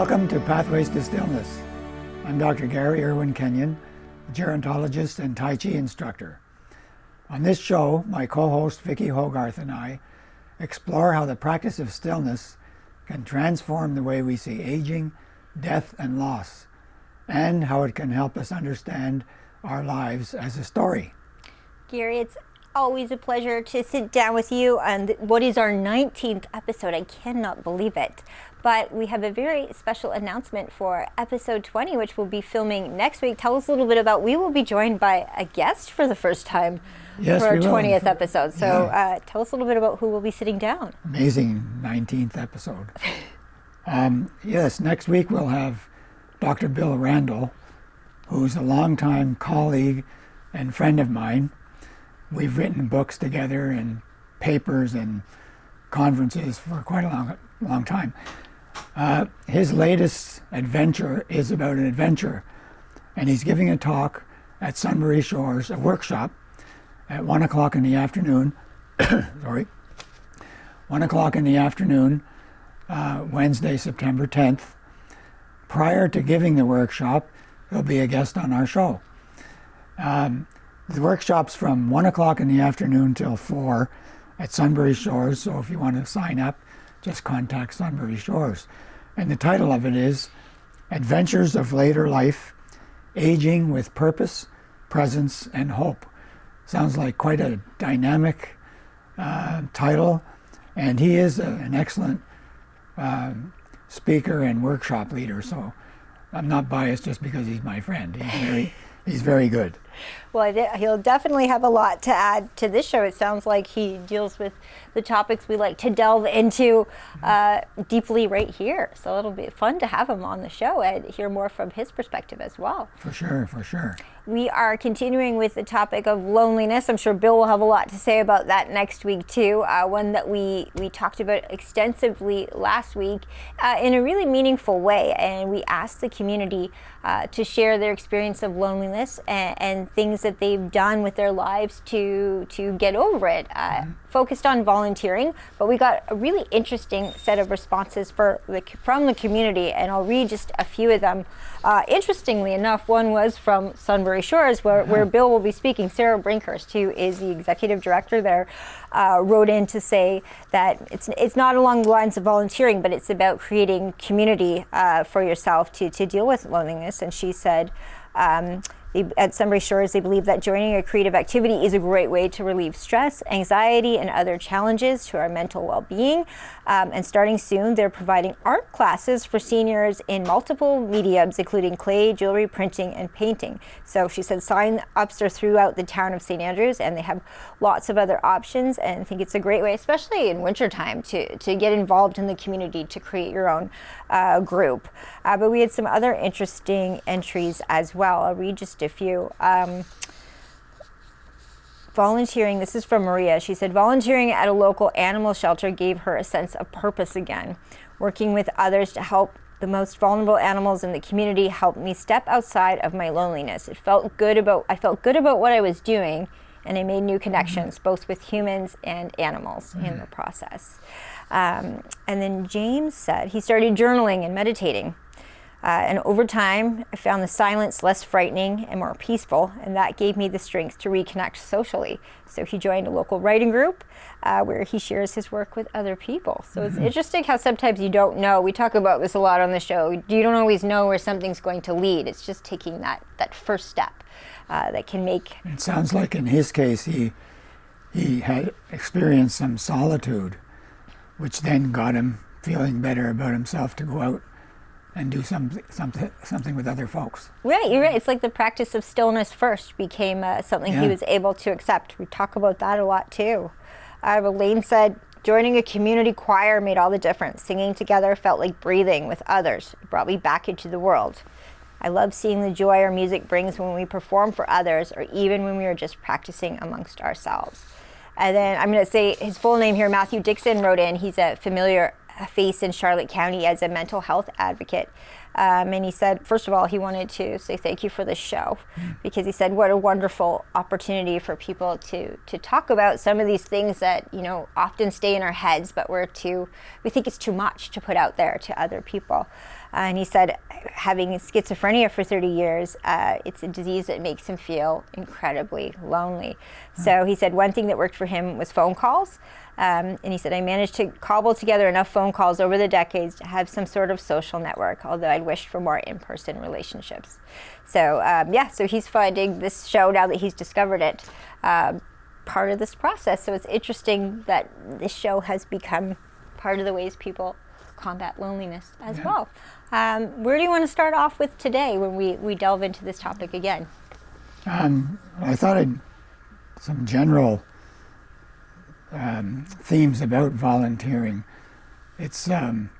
Welcome to Pathways to Stillness. I'm Dr. Gary Irwin-Kenyon, gerontologist and Tai Chi instructor. On this show, my co-host Vicki Hogarth and I explore how the practice of stillness can transform the way we see aging, death, and loss, and how it can help us understand our lives as a story. Gary, it's always a pleasure to sit down with you on what is our 19th episode. I cannot believe it. But we have a very special announcement for episode 20, which we'll be filming next week. Tell us a little bit about, we will be joined by a guest for the first time for our 20th episode. So tell us a little bit about who will be sitting down. Amazing 19th episode. Yes, next week we'll have Dr. Bill Randall, who's a longtime colleague and friend of mine. We've written books together and papers and conferences for quite a long time. His latest adventure is about an adventure, and he's giving a talk at Sunbury Shores, a workshop, at 1 o'clock in the afternoon, 1 o'clock in the afternoon, Wednesday, September 10th. Prior to giving the workshop, he'll be a guest on our show. The workshop's from 1 o'clock in the afternoon till 4 at Sunbury Shores, so if you want to sign up, just contact Sunbury Shores. And the title of it is Adventures of Later Life, Aging with Purpose, Presence, and Hope. Sounds like quite a dynamic title, and he is an excellent speaker and workshop leader, so I'm not biased just because he's my friend. He's very good. Well, he'll definitely have a lot to add to this show. It sounds like he deals with the topics we like to delve into deeply right here. So it'll be fun to have him on the show and hear more from his perspective as well. For sure, for sure. We are continuing with the topic of loneliness. I'm sure Bill will have a lot to say about that next week too. One that we talked about extensively last week in a really meaningful way. And we asked the community to share their experience of loneliness and things that they've done with their lives to get over it. Focused on volunteering, but we got a really interesting set of responses from the community, and I'll read just a few of them. Interestingly enough, one was from Sunbury Shores, where Bill will be speaking. Sarah Brinkhurst, who is the executive director there, wrote in to say that it's not along the lines of volunteering, but it's about creating community for yourself to deal with loneliness. And she said, at Sunbury Shores, they believe that joining a creative activity is a great way to relieve stress, anxiety, and other challenges to our mental well-being. And starting soon, they're providing art classes for seniors in multiple mediums, including clay, jewelry, printing, and painting. So she said sign-ups are throughout the town of St. Andrews, and they have lots of other options. And I think it's a great way, especially in wintertime, to get involved in the community, to create your own group. But we had some other interesting entries as well. I'll read just a few. Volunteering, this is from Maria. She said, volunteering at a local animal shelter gave her a sense of purpose again. Working with others to help the most vulnerable animals in the community helped me step outside of my loneliness. I felt good about what I was doing, and I made new connections, both with humans and animals in the process. And then James said he started journaling and meditating. And over time, I found the silence less frightening and more peaceful, and that gave me the strength to reconnect socially. So he joined a local writing group where he shares his work with other people. So it's interesting how sometimes you don't know. We talk about this a lot on the show. You don't always know where something's going to lead. It's just taking that first step that can make... It sounds like in his case, he had experienced some solitude, which then got him feeling better about himself to go out and do something with other folks. Right, you're right. It's like the practice of stillness first became something he was able to accept. We talk about that a lot too. Elaine said, joining a community choir made all the difference. Singing together felt like breathing with others. It brought me back into the world. I love seeing the joy our music brings when we perform for others, or even when we are just practicing amongst ourselves. And then I'm going to say his full name here. Matthew Dixon wrote in. He's a familiar face in Charlotte County as a mental health advocate. And he said, first of all, he wanted to say thank you for the show, because he said what a wonderful opportunity for people to talk about some of these things that, you know, often stay in our heads, but we think it's too much to put out there to other people. And he said, having schizophrenia for 30 years, it's a disease that makes him feel incredibly lonely. So he said one thing that worked for him was phone calls. And he said, I managed to cobble together enough phone calls over the decades to have some sort of social network, although I'd wished for more in-person relationships. So so he's finding this show, now that he's discovered it, part of this process. So it's interesting that this show has become part of the ways people combat loneliness as well. Where do you want to start off with today when we delve into this topic again? I thought some general themes about volunteering. It's like,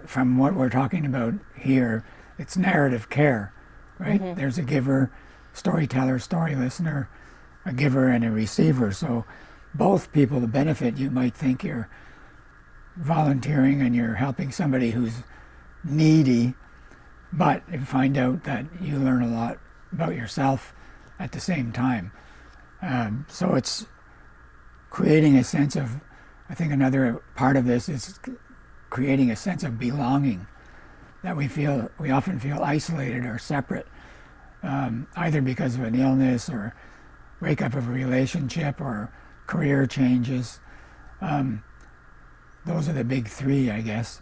from what we're talking about here, it's narrative care, right? Mm-hmm. There's a giver, storyteller, story listener, a giver and a receiver. So both people benefit. You might think you're volunteering and you're helping somebody who's needy, but you find out that you learn a lot about yourself at the same time. So it's creating a sense of, I think another part of this is creating a sense of belonging, that we often feel isolated or separate, either because of an illness or breakup of a relationship or career changes. Those are the big three, I guess.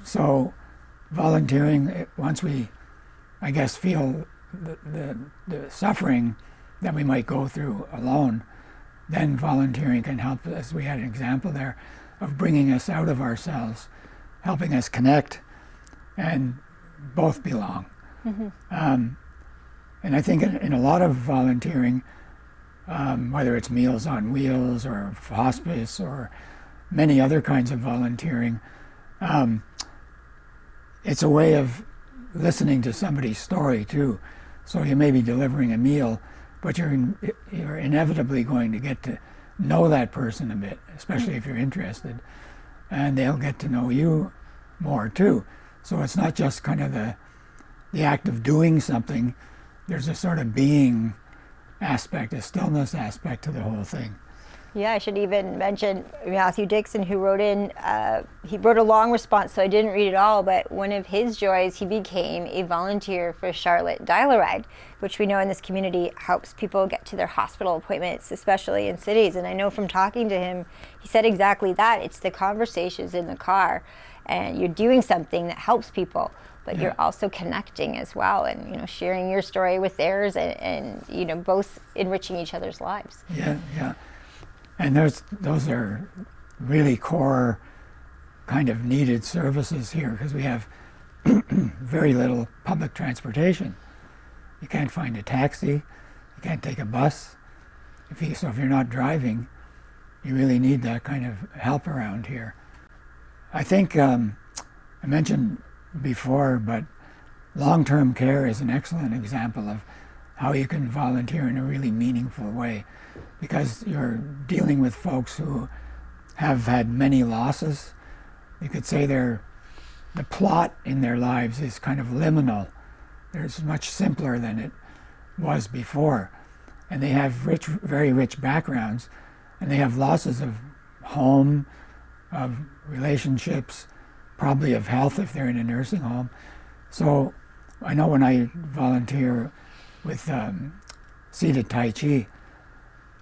So volunteering, once we, I guess, feel the suffering that we might go through alone, then volunteering can help, as we had an example there, of bringing us out of ourselves, helping us connect and both belong. Mm-hmm. And I think in a lot of volunteering, whether it's Meals on Wheels or hospice or many other kinds of volunteering, it's a way of listening to somebody's story too. So you may be delivering a meal, but you're inevitably going to get to know that person a bit, especially if you're interested, and they'll get to know you more too. So it's not just kind of the act of doing something. There's a sort of being aspect, a stillness aspect to the whole thing. Yeah, I should even mention Matthew Dixon, who wrote in, he wrote a long response, so I didn't read it all, but one of his joys, he became a volunteer for Charlotte Dial-A-Ride, which we know in this community helps people get to their hospital appointments, especially in cities. And I know from talking to him, he said exactly that. It's the conversations in the car, and you're doing something that helps people, but you're also connecting as well, and, you know, sharing your story with theirs, and you know, both enriching each other's lives. Yeah, yeah. And those are really core kind of needed services here, because we have very little public transportation. You can't find a taxi, you can't take a bus. So if you're not driving, you really need that kind of help around here. I think I mentioned before, but long-term care is an excellent example of how you can volunteer in a really meaningful way, because you're dealing with folks who have had many losses. You could say the plot in their lives is kind of liminal. It's much simpler than it was before. And they have very rich backgrounds, and they have losses of home, of relationships, probably of health if they're in a nursing home. So I know when I volunteer with seated Tai Chi,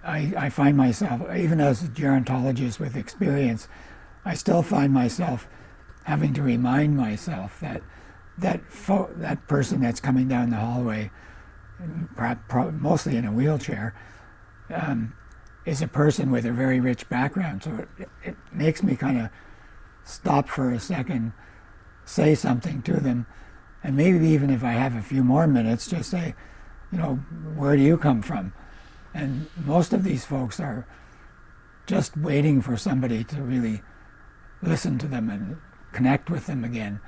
I find myself, even as a gerontologist with experience, I still find myself having to remind myself that person that's coming down the hallway, mostly in a wheelchair, is a person with a very rich background. So it makes me kind of stop for a second, say something to them, and maybe even if I have a few more minutes, just say, you know, where do you come from? And most of these folks are just waiting for somebody to really listen to them and connect with them again,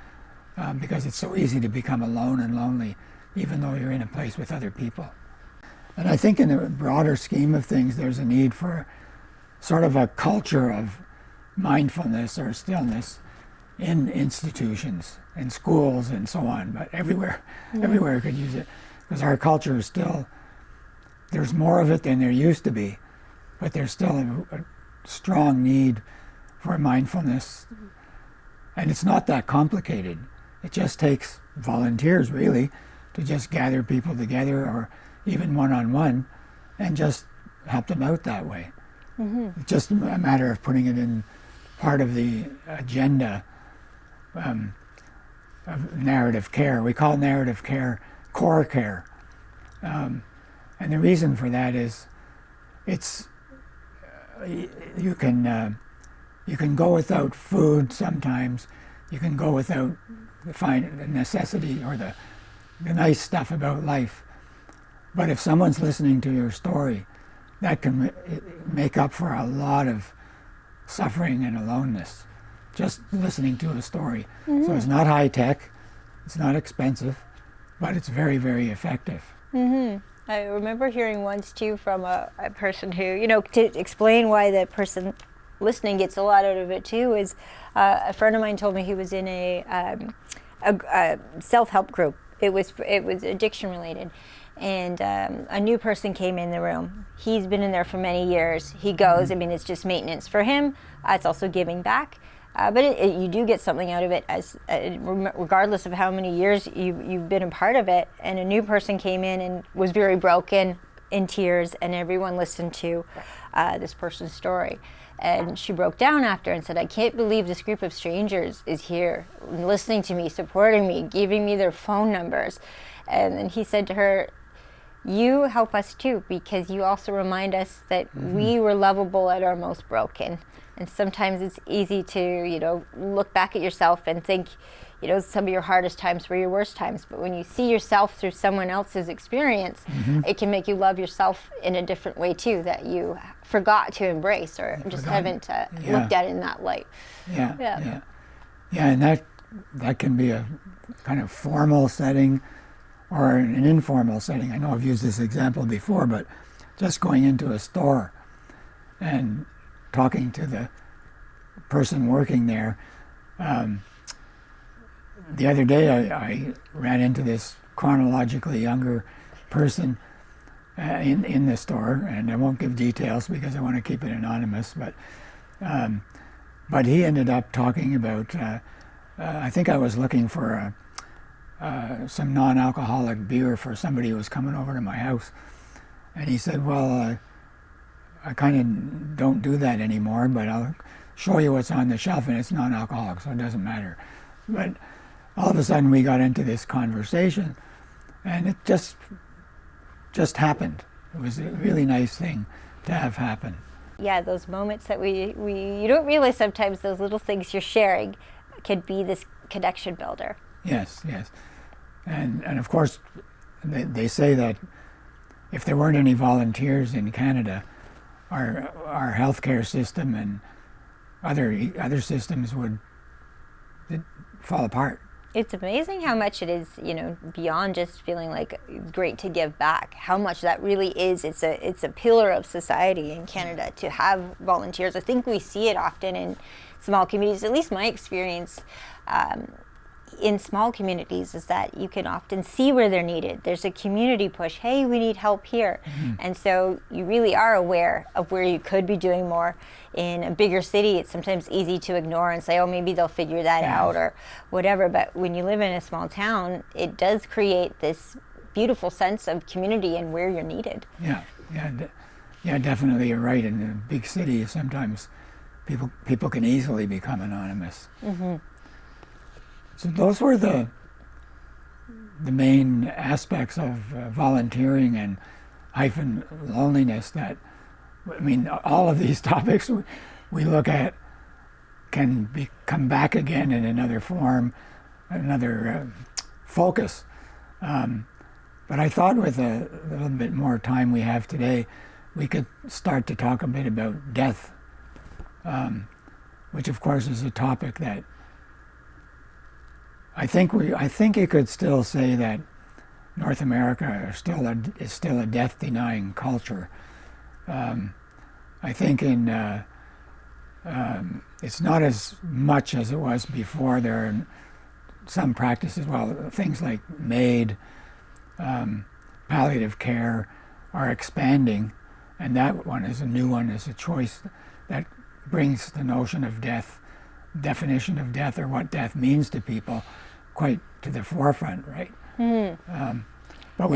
because it's so easy to become alone and lonely, even though you're in a place with other people. And I think in the broader scheme of things, there's a need for sort of a culture of mindfulness or stillness in institutions and schools and so on, but everywhere could use it, because our culture is still, there's more of it than there used to be, but there's still a strong need for mindfulness. And it's not that complicated. It just takes volunteers, really, to just gather people together, or even one-on-one, and just help them out that way. It's just a matter of putting it in part of the agenda of narrative care. We call narrative care core care. And the reason for that is you can go without food sometimes. You can go without the necessity or the nice stuff about life. But if someone's listening to your story, that can make up for a lot of suffering and aloneness, just listening to a story. So it's not high tech, it's not expensive, but it's very, very effective. I remember hearing once too from a person who, to explain why the person listening gets a lot out of it too, is a friend of mine told me he was in a self-help group. It was addiction related. And a new person came in the room. He's been in there for many years. He goes, it's just maintenance for him. It's also giving back. But you do get something out of it, as regardless of how many years you've been a part of it. And a new person came in and was very broken, in tears, and everyone listened to this person's story. And she broke down after and said, I can't believe this group of strangers is here, listening to me, supporting me, giving me their phone numbers. And then he said to her, you help us too, because you also remind us that we were lovable at our most broken. And sometimes it's easy to, look back at yourself and think, some of your hardest times were your worst times. But when you see yourself through someone else's experience, it can make you love yourself in a different way too, that you forgot to embrace or just haven't looked at it in that light. Yeah, and that can be a kind of formal setting or an informal setting. I know I've used this example before, but just going into a store and talking to the person working there. The other day I ran into this chronologically younger person in the store, and I won't give details because I want to keep it anonymous, but he ended up talking about, I think I was looking for some non-alcoholic beer for somebody who was coming over to my house, and he said, well, I kind of don't do that anymore, but I'll show you what's on the shelf, and it's non-alcoholic, so it doesn't matter. But all of a sudden we got into this conversation, and it just happened. It was a really nice thing to have happen. Yeah, those moments that you don't realize sometimes, those little things you're sharing could be this connection builder. Yes. And of course, they say that if there weren't any volunteers in Canada, our healthcare system and other systems would fall apart. It's amazing how much it is, beyond just feeling like it's great to give back, how much that really is. It's a pillar of society in Canada to have volunteers. I think we see it often in small communities, at least my experience in small communities is that you can often see where they're needed. There's a community push, hey, we need help here. And so you really are aware of where you could be doing more. In a bigger city, it's sometimes easy to ignore and say, oh, maybe they'll figure that out or whatever. But when you live in a small town, it does create this beautiful sense of community and where you're needed. Yeah, definitely you're right. In a big city, sometimes people can easily become anonymous. So those were the main aspects of volunteering and hyphen loneliness that, all of these topics we look at can come back again in another form, another focus. But I thought with a little bit more time we have today, we could start to talk a bit about death, which of course is a topic that I think you could still say that North America is still a death-denying culture. I think in it's not as much as it was before. There are some practices, well, things like MAID, palliative care, are expanding, and that one is a new one, is a choice that brings the notion of death, definition of death, or what death means to people, quite to the forefront, right? But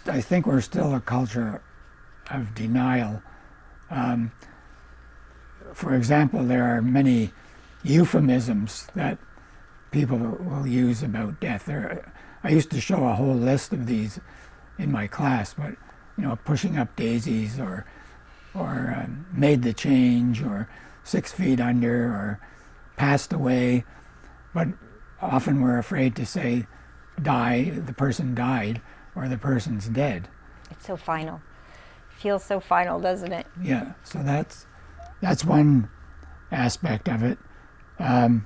I think we're still a culture of denial. For example, there are many euphemisms that people will use about death. I used to show a whole list of these in my class, but pushing up daisies, or made the change, or 6 feet under, or passed away. But often we're afraid to say the person died, or the person's dead. It's so final. Feels so final, doesn't it? Yeah, so that's one aspect of it. And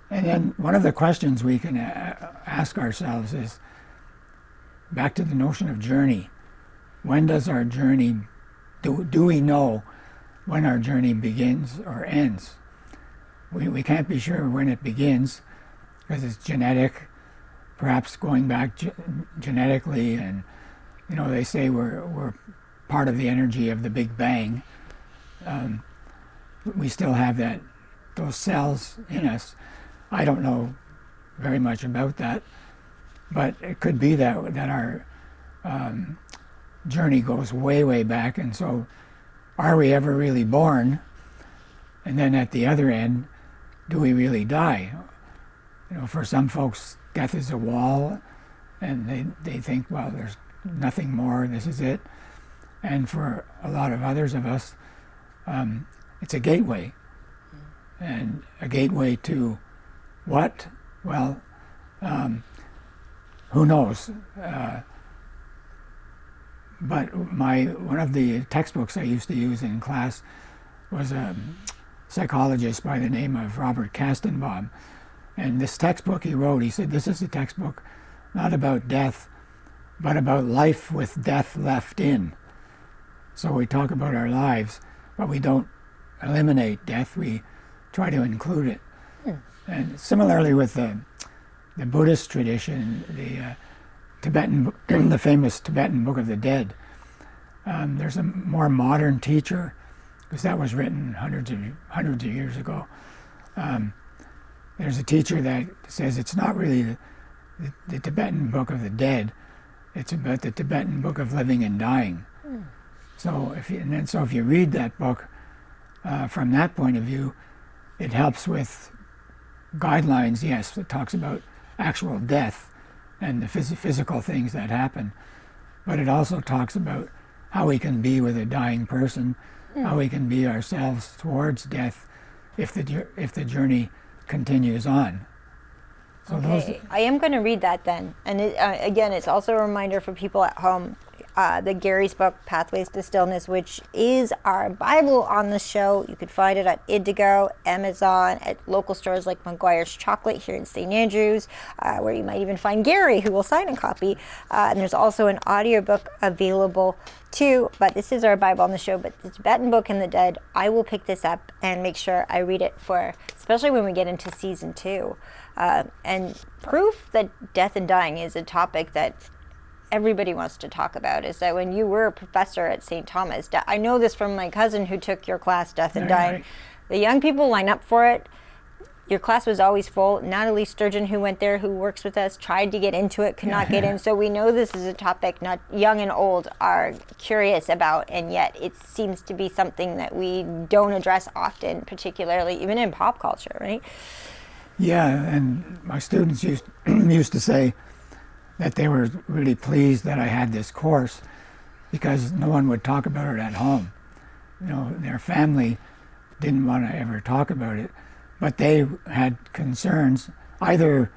then one of the questions we can ask ourselves is, back to the notion of journey. When does our journey, do we know when our journey begins or ends? We can't be sure when it begins, because it's genetic, perhaps going back genetically, and they say we're part of the energy of the Big Bang. We still have those cells in us. I don't know very much about that, but it could be that our journey goes way, way back. And so, are we ever really born? And then at the other end, do we really die? For some folks, death is a wall, and they think, well, there's nothing more, this is it. And for a lot of others of us, it's a gateway. And a gateway to what? Well, who knows? But one of the textbooks I used to use in class was a psychologist by the name of Robert Kastenbaum. And this textbook he wrote, he said, this is a textbook not about death, but about life with death left in. So we talk about our lives, but we don't eliminate death, we try to include it. And similarly with the Buddhist tradition, the the famous Tibetan Book of the Dead, there's a more modern teacher, because that was written hundreds of years ago. There's a teacher that says it's not really the Tibetan Book of the Dead, it's about the Tibetan Book of Living and Dying. So if you read that book from that point of view, it helps with guidelines. Yes, it talks about actual death and the physical things that happen, but it also talks about how we can be with a dying person, how we can be ourselves towards death if the journey continues on. So okay. I am going to read that then. And again, it's also a reminder for people at home, the Gary's book, Pathways to Stillness, which is our Bible on the show. You can find it at Indigo, Amazon, at local stores like McGuire's Chocolate here in St. Andrews, where you might even find Gary, who will sign a copy. And there's also an audiobook available too, but this is our Bible on the show. But the Tibetan Book and the Dead, I will pick this up and make sure I read it especially when we get into season 2. And proof that death and dying is a topic that everybody wants to talk about is that when you were a professor at St. Thomas, I know this from my cousin who took your class, Death and Dying. Right. The young people line up for it. Your class was always full. Natalie Sturgeon, who went there, who works with us, tried to get into it, could not get in. So we know this is a topic not young and old are curious about, and yet it seems to be something that we don't address often, particularly even in pop culture, right? Yeah, and my students used to say that they were really pleased that I had this course because no one would talk about it at home. Their family didn't want to ever talk about it, but they had concerns, either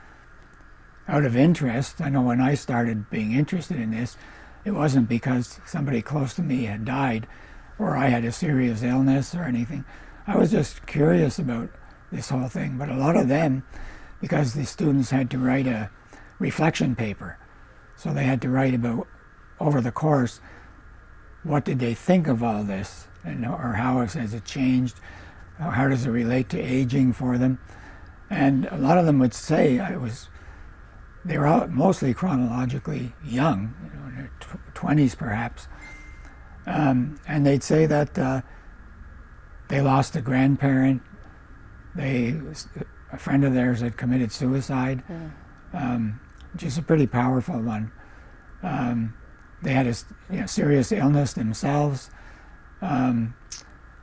out of interest. I know when I started being interested in this, it wasn't because somebody close to me had died or I had a serious illness or anything. I was just curious about this whole thing, but a lot of them, because the students had to write a reflection paper, so they had to write about, over the course, what did they think of all this, and or how has it changed, how does it relate to aging for them. And a lot of them would say they were all mostly chronologically young, in their 20s perhaps, and they'd say that they lost a grandparent, a friend of theirs had committed suicide, which is a pretty powerful one. They had a serious illness themselves.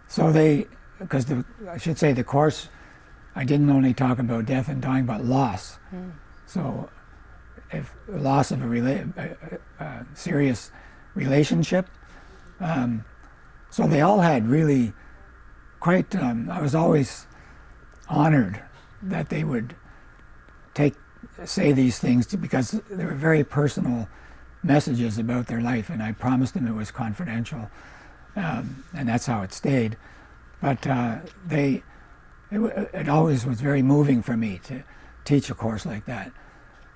So because I should say the course, I didn't only talk about death and dying, but loss. So if loss of a serious relationship. So they all had really quite, I was always honored that they would say these things because they were very personal messages about their life, and I promised them it was confidential, and that's how it stayed. But it always was very moving for me to teach a course like that.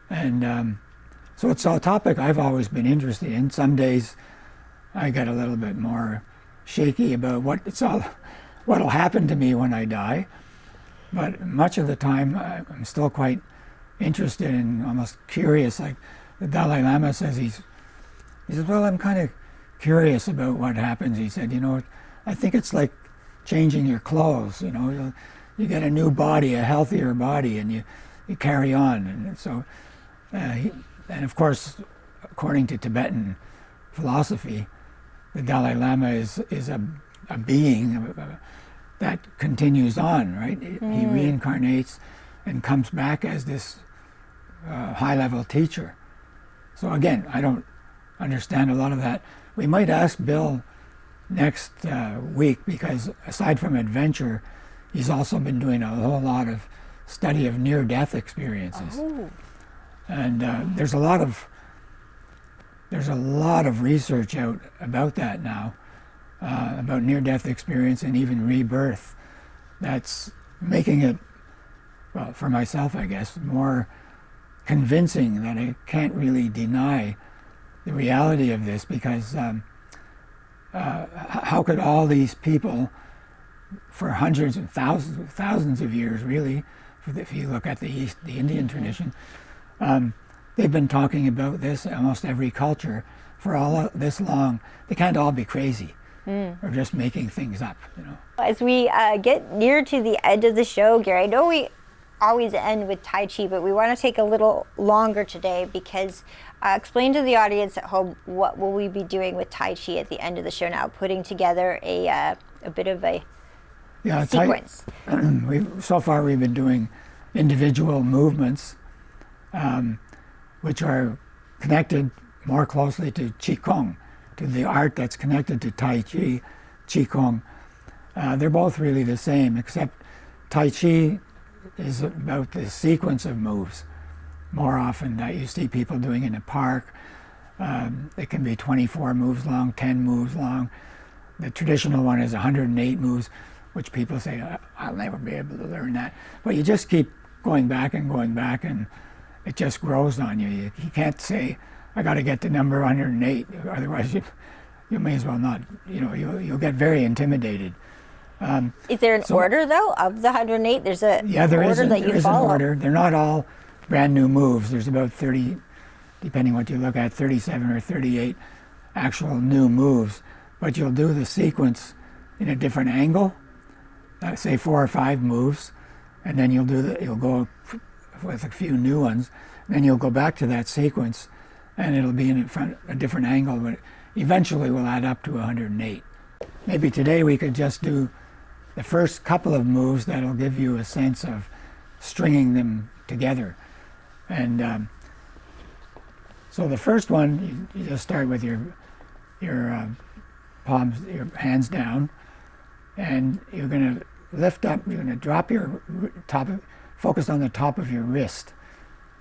And so it's a topic I've always been interested in. Some days I get a little bit more shaky about what'll happen to me when I die. But much of the time I'm still quite interested and almost curious. Like the Dalai Lama says, he says, well, I'm kind of curious about what happens. He said, I think it's like changing your clothes. You get a new body, a healthier body, and you carry on. And so, and of course, according to Tibetan philosophy, the Dalai Lama is a being that continues on, right? He reincarnates and comes back as this high-level teacher. So again, I don't understand a lot of that. We might ask Bill next week, because aside from adventure, he's also been doing a whole lot of study of near-death experiences. And there's a lot of research out about that now, about near-death experience and even rebirth. That's making it, well, for myself, I guess, more convincing that I can't really deny the reality of this, because how could all these people for hundreds and thousands of years, really, if you look at the Indian tradition, they've been talking about this, almost every culture, for all this long. They can't all be crazy or just making things up, As we get near to the end of the show, Gary, I know we always end with Tai Chi, but we want to take a little longer today, because explain to the audience at home, what will we be doing with Tai Chi at the end of the show now, putting together a bit of a sequence. So far we've been doing individual movements, which are connected more closely to Qigong, to the art that's connected to Tai Chi, Qigong. They're both really the same, except Tai Chi is about the sequence of moves. More often that you see people doing in a park. It can be 24 moves long, 10 moves long. The traditional one is 108 moves, which people say, I'll never be able to learn that. But you just keep going back, and it just grows on you. You can't say, I got to get to number 108, otherwise you may as well not, you'll get very intimidated. Is there an order, though, of the 108? There's a order that you follow? There is an order. They're not all brand new moves. There's about 30, depending what you look at, 37 or 38 actual new moves. But you'll do the sequence in a different angle, say 4 or 5 moves, and then you'll go with a few new ones. Then you'll go back to that sequence, and it'll be in a different angle, but eventually will add up to 108. Maybe today we could just do the first couple of moves that'll give you a sense of stringing them together. And so the first one, you just start with your palms, your hands down, and you're going to lift up, you're going to drop your focus on the top of your wrist.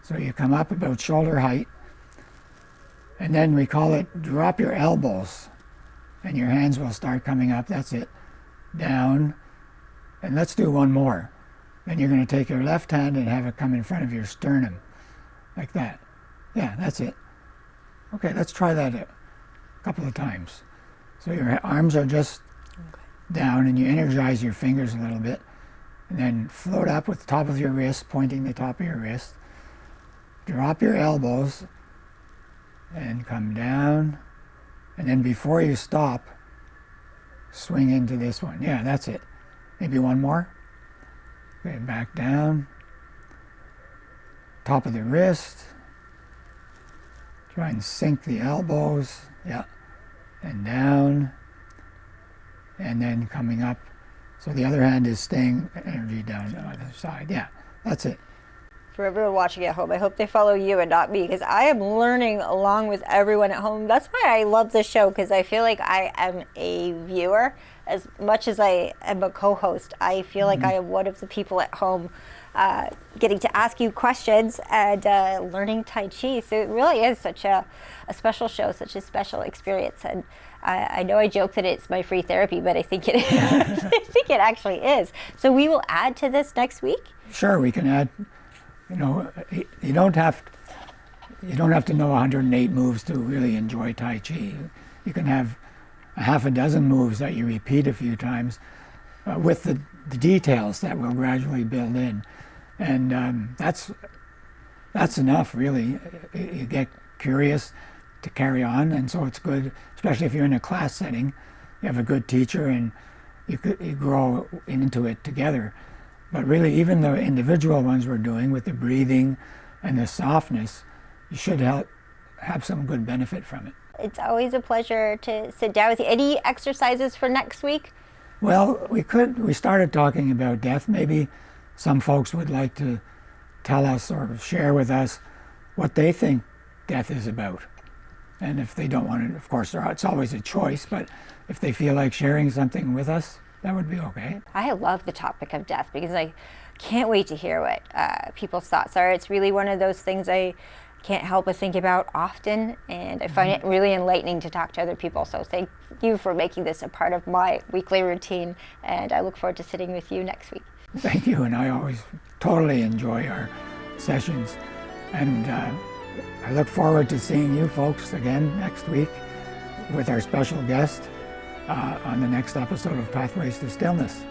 So you come up about shoulder height, and then we call it drop your elbows, and your hands will start coming up. That's it. Down. And let's do one more. Then you're going to take your left hand and have it come in front of your sternum, like that. Yeah, that's it. Okay, let's try that a couple of times. So your arms are just down, and you energize your fingers a little bit, and then float up with the top of your wrist, pointing the top of your wrist. Drop your elbows and come down, and then before you stop, swing into this one. Yeah, that's it. Maybe one more. Okay, back down. Top of the wrist. Try and sink the elbows. Yeah. And down. And then coming up. So the other hand is staying energy down the other side. Yeah, that's it. For everyone watching at home, I hope they follow you and not me, because I am learning along with everyone at home. That's why I love this show, because I feel like I am a viewer as much as I am a co-host. I feel like I am one of the people at home getting to ask you questions and learning Tai Chi. So it really is such a special show, such a special experience. And I know I joke that it's my free therapy, but I think it is. I think it actually is. So we will add to this next week? Sure, we can add. You know, you don't have to know 108 moves to really enjoy Tai Chi. You can have a half a dozen moves that you repeat a few times with the details that will gradually build in, and that's enough, really. You get curious to carry on, and so it's good, especially if you're in a class setting. You have a good teacher, and you grow into it together. But really, even the individual ones we're doing with the breathing and the softness, you should have some good benefit from it. It's always a pleasure to sit down with you. Any exercises for next week? Well, we started talking about death. Maybe some folks would like to tell us or share with us what they think death is about. And if they don't want it, of course, it's always a choice, but if they feel like sharing something with us, that would be okay. I love the topic of death because I can't wait to hear what people's thoughts are. It's really one of those things I can't help but think about often, and I find it really enlightening to talk to other people. So thank you for making this a part of my weekly routine, and I look forward to sitting with you next week. Thank you, and I always totally enjoy our sessions, and I look forward to seeing you folks again next week with our special guest on the next episode of Pathways to Stillness.